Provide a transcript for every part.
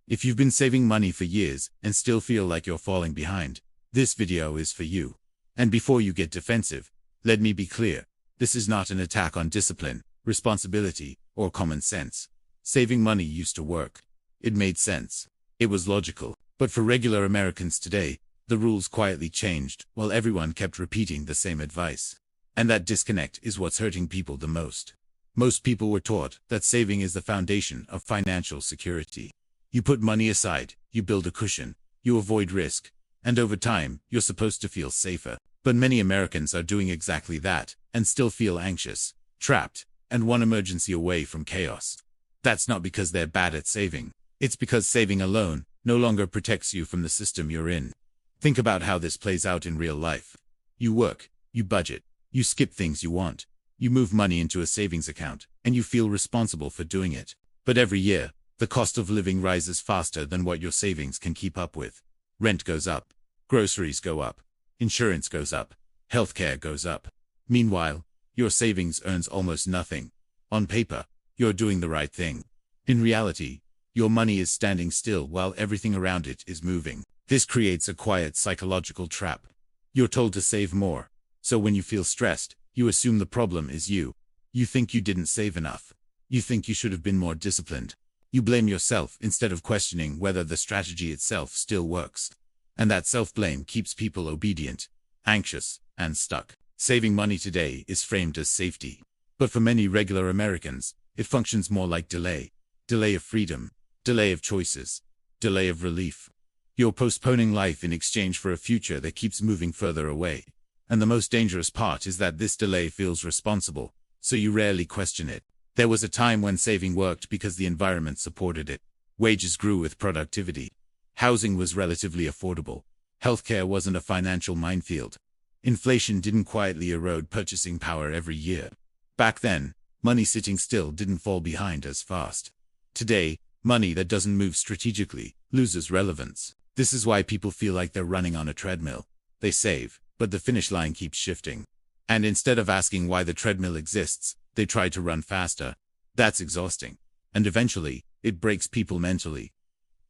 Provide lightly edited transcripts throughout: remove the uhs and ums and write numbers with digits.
If you've been saving money for years and still feel like you're falling behind, this video is for you. And before you get defensive, let me be clear. This is not an attack on discipline, responsibility, or common sense. Saving money used to work. It made sense. It was logical. But for regular Americans today, the rules quietly changed while everyone kept repeating the same advice. And that disconnect is what's hurting people the most. Most people were taught that saving is the foundation of financial security. You put money aside, you build a cushion, you avoid risk, and over time, you're supposed to feel safer. But many Americans are doing exactly that, and still feel anxious, trapped, and one emergency away from chaos. That's not because they're bad at saving. It's because saving alone no longer protects you from the system you're in. Think about how this plays out in real life. You work, you budget, you skip things you want, you move money into a savings account, and you feel responsible for doing it. But every year, the cost of living rises faster than what your savings can keep up with. Rent goes up, groceries go up, insurance goes up, healthcare goes up. Meanwhile, your savings earns almost nothing. On paper, you're doing the right thing. In reality, your money is standing still while everything around it is moving. This creates a quiet psychological trap. You're told to save more. So when you feel stressed, you assume the problem is you. You think you didn't save enough. You think you should have been more disciplined. You blame yourself instead of questioning whether the strategy itself still works. And that self-blame keeps people obedient, anxious, and stuck. Saving money today is framed as safety. But for many regular Americans, it functions more like delay. Delay of freedom, delay of choices, delay of relief. You're postponing life in exchange for a future that keeps moving further away. And the most dangerous part is that this delay feels responsible, so you rarely question it. There was a time when saving worked because the environment supported it. Wages grew with productivity. Housing was relatively affordable. Healthcare wasn't a financial minefield. Inflation didn't quietly erode purchasing power every year. Back then, money sitting still didn't fall behind as fast. Today, money that doesn't move strategically loses relevance. This is why people feel like they're running on a treadmill. They save, but the finish line keeps shifting. And instead of asking why the treadmill exists, they try to run faster. That's exhausting. And eventually, it breaks people mentally.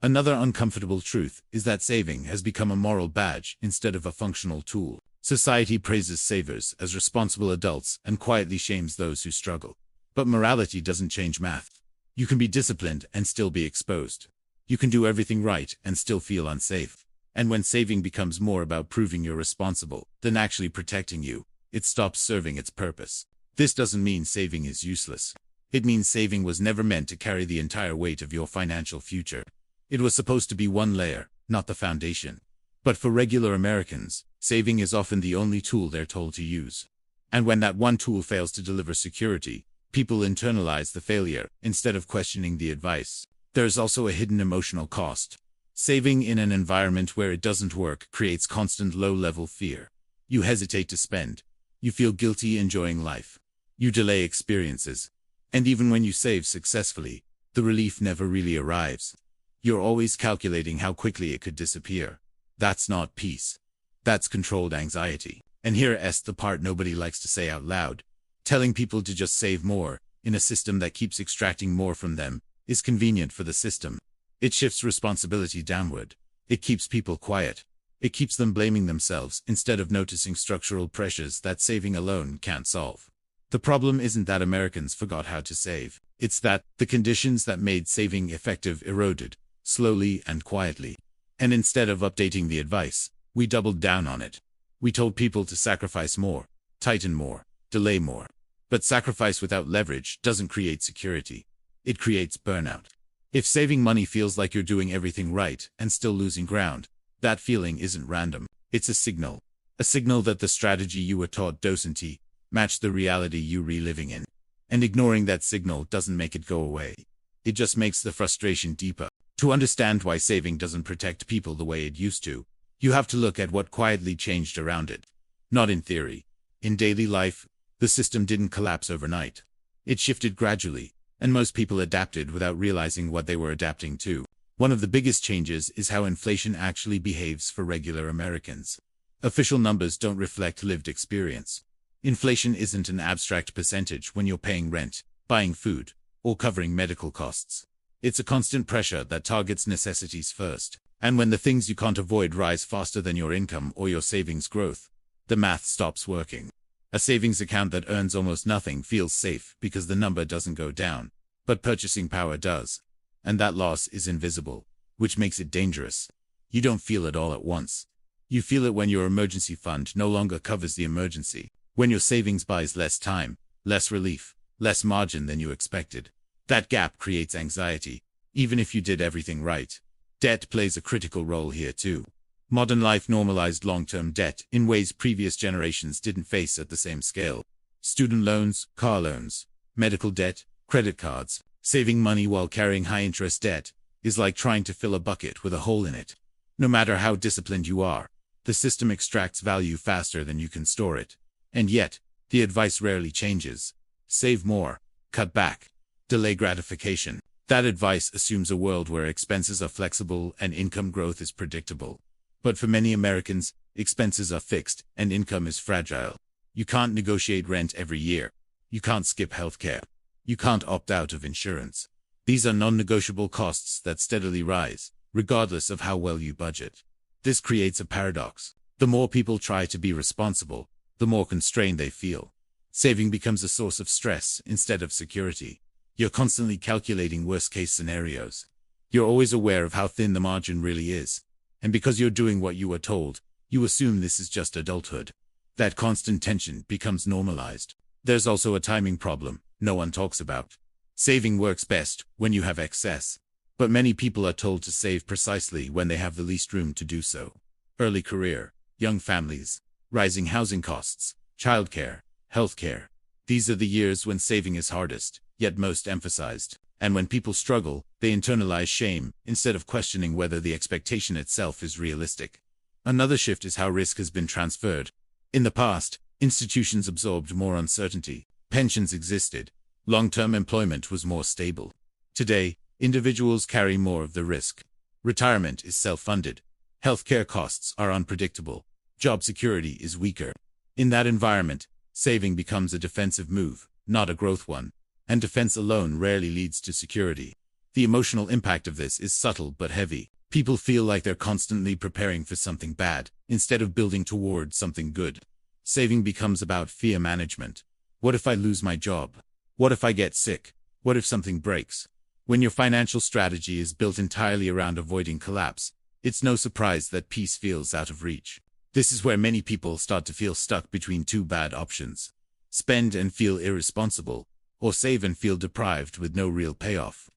Another uncomfortable truth is that saving has become a moral badge instead of a functional tool. Society praises savers as responsible adults and quietly shames those who struggle. But morality doesn't change math. You can be disciplined and still be exposed. You can do everything right and still feel unsafe. And when saving becomes more about proving you're responsible than actually protecting you, it stops serving its purpose. This doesn't mean saving is useless. It means saving was never meant to carry the entire weight of your financial future. It was supposed to be one layer, not the foundation. But for regular Americans, saving is often the only tool they're told to use. And when that one tool fails to deliver security, people internalize the failure instead of questioning the advice. There's also a hidden emotional cost. Saving in an environment where it doesn't work creates constant low-level fear. You hesitate to spend. You feel guilty enjoying life. You delay experiences. And even when you save successfully, the relief never really arrives. You're always calculating how quickly it could disappear. That's not peace. That's controlled anxiety. And here's the part nobody likes to say out loud. Telling people to just save more, in a system that keeps extracting more from them, is convenient for the system. It shifts responsibility downward. It keeps people quiet. It keeps them blaming themselves instead of noticing structural pressures that saving alone can't solve. The problem isn't that Americans forgot how to save. It's that the conditions that made saving effective eroded, slowly and quietly. And instead of updating the advice, we doubled down on it. We told people to sacrifice more, tighten more, delay more. But sacrifice without leverage doesn't create security. It creates burnout. If saving money feels like you're doing everything right and still losing ground, that feeling isn't random. It's a signal. A signal that the strategy you were taught doesn't match the reality you're reliving in. And ignoring that signal doesn't make it go away. It just makes the frustration deeper. To understand why saving doesn't protect people the way it used to, you have to look at what quietly changed around it. Not in theory. In daily life, the system didn't collapse overnight. It shifted gradually, and most people adapted without realizing what they were adapting to. One of the biggest changes is how inflation actually behaves for regular Americans. Official numbers don't reflect lived experience. Inflation isn't an abstract percentage when you're paying rent, buying food, or covering medical costs. It's a constant pressure that targets necessities first. And when the things you can't avoid rise faster than your income or your savings growth, the math stops working. A savings account that earns almost nothing feels safe because the number doesn't go down, but purchasing power does. And that loss is invisible, which makes it dangerous. You don't feel it all at once. You feel it when your emergency fund no longer covers the emergency, when your savings buys less time, less relief, less margin than you expected. That gap creates anxiety, even if you did everything right. Debt plays a critical role here too. Modern life normalized long-term debt in ways previous generations didn't face at the same scale. Student loans, car loans, medical debt, credit cards. Saving money while carrying high-interest debt is like trying to fill a bucket with a hole in it. No matter how disciplined you are, the system extracts value faster than you can store it. And yet, the advice rarely changes. Save more, cut back, delay gratification. That advice assumes a world where expenses are flexible and income growth is predictable. But for many Americans, expenses are fixed and income is fragile. You can't negotiate rent every year. You can't skip healthcare. You can't opt out of insurance. These are non-negotiable costs that steadily rise, regardless of how well you budget. This creates a paradox. The more people try to be responsible, the more constrained they feel. Saving becomes a source of stress instead of security. You're constantly calculating worst-case scenarios. You're always aware of how thin the margin really is. And because you're doing what you were told, you assume this is just adulthood. That constant tension becomes normalized. There's also a timing problem no one talks about. Saving works best when you have excess. But many people are told to save precisely when they have the least room to do so. Early career, young families, rising housing costs, childcare, healthcare. These are the years when saving is hardest, yet most emphasized. And when people struggle, they internalize shame instead of questioning whether the expectation itself is realistic. Another shift is how risk has been transferred. In the past, institutions absorbed more uncertainty. Pensions existed. Long-term employment was more stable. Today, individuals carry more of the risk. Retirement is self-funded. Healthcare costs are unpredictable. Job security is weaker. In that environment, saving becomes a defensive move, not a growth one. And defense alone rarely leads to security. The emotional impact of this is subtle but heavy. People feel like they're constantly preparing for something bad, instead of building toward something good. Saving becomes about fear management. What if I lose my job? What if I get sick? What if something breaks? When your financial strategy is built entirely around avoiding collapse, it's no surprise that peace feels out of reach. This is where many people start to feel stuck between two bad options. Spend and feel irresponsible, or save and feel deprived with no real payoff.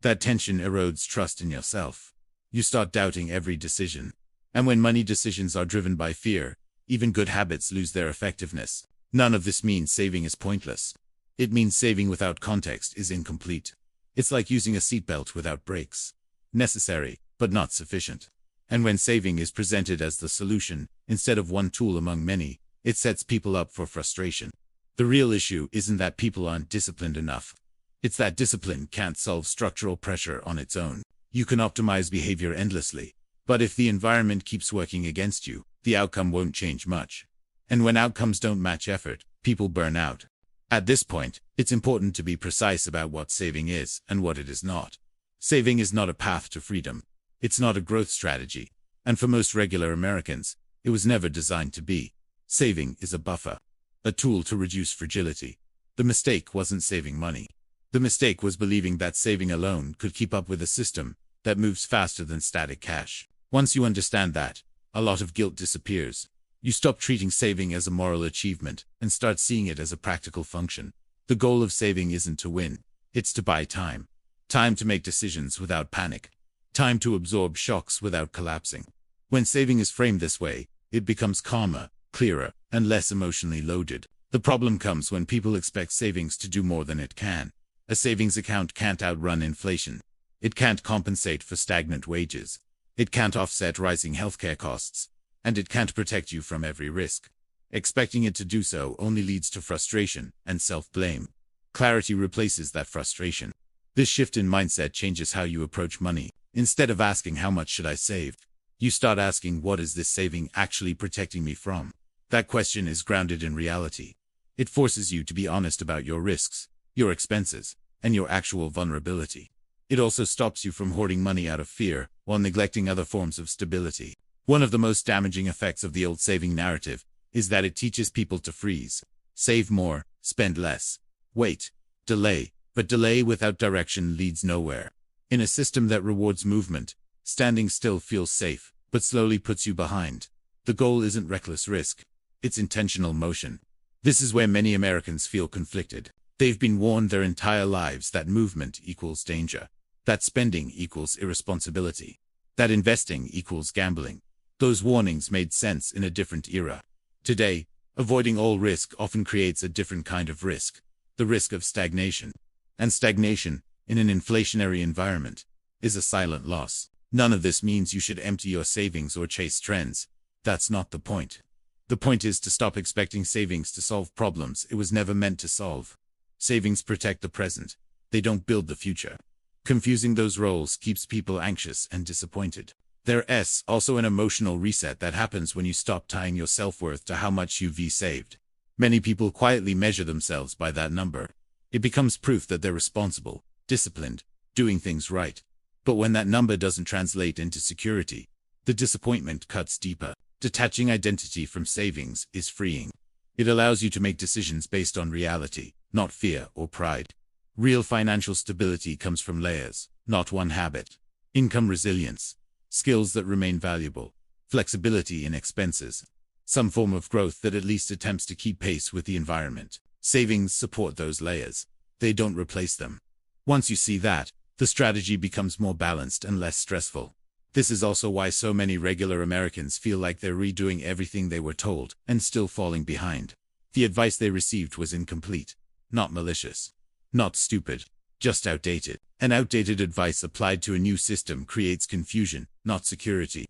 That tension erodes trust in yourself. You start doubting every decision. And when money decisions are driven by fear, even good habits lose their effectiveness. None of this means saving is pointless. It means saving without context is incomplete. It's like using a seatbelt without brakes. Necessary, but not sufficient. And when saving is presented as the solution, instead of one tool among many, it sets people up for frustration. The real issue isn't that people aren't disciplined enough. It's that discipline can't solve structural pressure on its own. You can optimize behavior endlessly, but if the environment keeps working against you, the outcome won't change much. And when outcomes don't match effort, people burn out. At this point, it's important to be precise about what saving is and what it is not. Saving is not a path to freedom. It's not a growth strategy. And for most regular Americans, it was never designed to be. Saving is a buffer, a tool to reduce fragility. The mistake wasn't saving money. The mistake was believing that saving alone could keep up with a system that moves faster than static cash. Once you understand that, a lot of guilt disappears. You stop treating saving as a moral achievement and start seeing it as a practical function. The goal of saving isn't to win. It's to buy time. Time to make decisions without panic. Time to absorb shocks without collapsing. When saving is framed this way, it becomes calmer, clearer, and less emotionally loaded. The problem comes when people expect savings to do more than it can. A savings account can't outrun inflation. It can't compensate for stagnant wages. It can't offset rising healthcare costs. And it can't protect you from every risk. Expecting it to do so only leads to frustration and self-blame. Clarity replaces that frustration. This shift in mindset changes how you approach money. Instead of asking how much should I save, you start asking what is this saving actually protecting me from? That question is grounded in reality. It forces you to be honest about your risks, your expenses, and your actual vulnerability. It also stops you from hoarding money out of fear while neglecting other forms of stability. One of the most damaging effects of the old saving narrative is that it teaches people to freeze. Save more, spend less. Wait, delay, but delay without direction leads nowhere. In a system that rewards movement, standing still feels safe, but slowly puts you behind. The goal isn't reckless risk, it's intentional motion. This is where many Americans feel conflicted. They've been warned their entire lives that movement equals danger, that spending equals irresponsibility, that investing equals gambling. Those warnings made sense in a different era. Today, avoiding all risk often creates a different kind of risk, the risk of stagnation. And stagnation, in an inflationary environment, is a silent loss. None of this means you should empty your savings or chase trends. That's not the point. The point is to stop expecting savings to solve problems it was never meant to solve. Savings protect the present. They don't build the future. Confusing those roles keeps people anxious and disappointed. There's also an emotional reset that happens when you stop tying your self-worth to how much you've saved. Many people quietly measure themselves by that number. It becomes proof that they're responsible, disciplined, doing things right. But when that number doesn't translate into security, the disappointment cuts deeper. Detaching identity from savings is freeing. It allows you to make decisions based on reality, not fear or pride. Real financial stability comes from layers, not one habit. Income resilience, skills that remain valuable, flexibility in expenses, some form of growth that at least attempts to keep pace with the environment. Savings support those layers. They don't replace them. Once you see that, the strategy becomes more balanced and less stressful. This is also why so many regular Americans feel like they're redoing everything they were told and still falling behind. The advice they received was incomplete, not malicious, not stupid, just outdated. And outdated advice applied to a new system creates confusion, not security.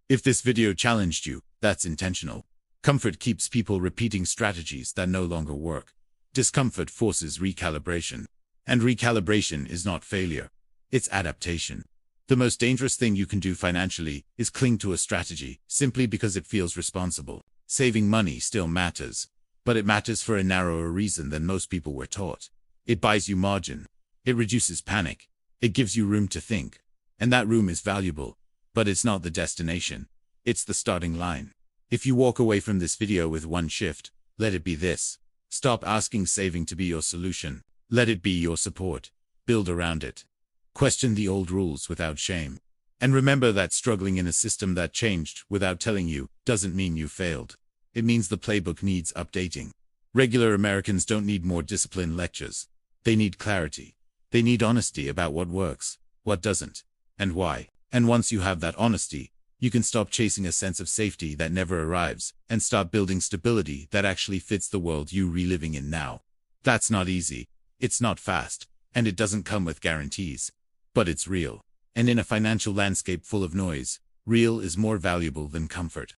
If this video challenged you, that's intentional. Comfort keeps people repeating strategies that no longer work. Discomfort forces recalibration. And recalibration is not failure. It's adaptation. The most dangerous thing you can do financially is cling to a strategy simply because it feels responsible. Saving money still matters, but it matters for a narrower reason than most people were taught. It buys you margin. It reduces panic. It gives you room to think. And that room is valuable, but it's not the destination. It's the starting line. If you walk away from this video with one shift, let it be this. Stop asking saving to be your solution. Let it be your support. Build around it. Question the old rules without shame. And remember that struggling in a system that changed without telling you doesn't mean you failed. It means the playbook needs updating. Regular Americans don't need more discipline lectures. They need clarity. They need honesty about what works, what doesn't, and why. And once you have that honesty, you can stop chasing a sense of safety that never arrives and start building stability that actually fits the world you're reliving in now. That's not easy. It's not fast, and it doesn't come with guarantees. But it's real. And in a financial landscape full of noise, real is more valuable than comfort.